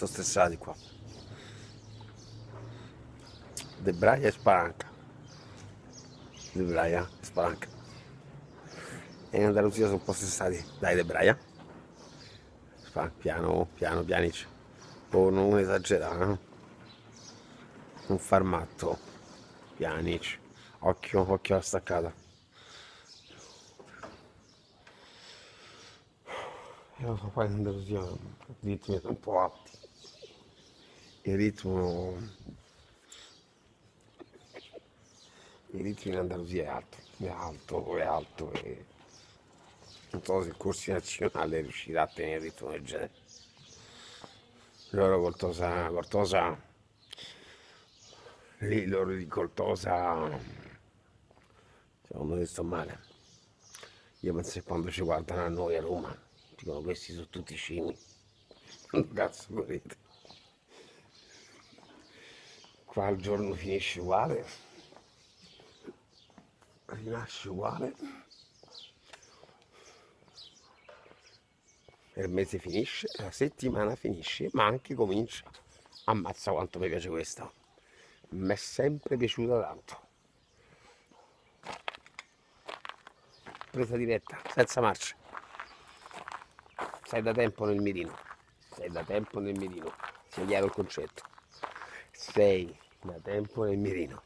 Sono stressati qua. De Braia e Spalanca. De Braia e Spalanca. E in Andalusia sono un po' stressati. Dai, De Braia. Piano, piano, pianici. Oh, non esagerare, no? Non far matto. Pianici. Occhio, occhio alla staccata. Io lo so, qua in Andalusia i ritmi sono un po' alti. Il ritmo, il ritmo in Andalusia è alto, è alto, è alto e non so se il corso nazionale riuscirà a tenere il ritmo del genere. Loro Cortosa, lì loro di Cortosa, secondo me sto male. Io penso che quando ci guardano a noi a Roma, dicono questi sono tutti scemi. Non cazzo volete? Qua il giorno finisce uguale, rinasce uguale, e il mese finisce, la settimana finisce, ma anche comincia. Ammazza quanto mi piace questa. Mi è sempre piaciuta tanto. Presa diretta, senza marcia. Sei da tempo nel mirino. Sei da tempo nel mirino. Sia chiaro il concetto. Sei da tempo nel mirino.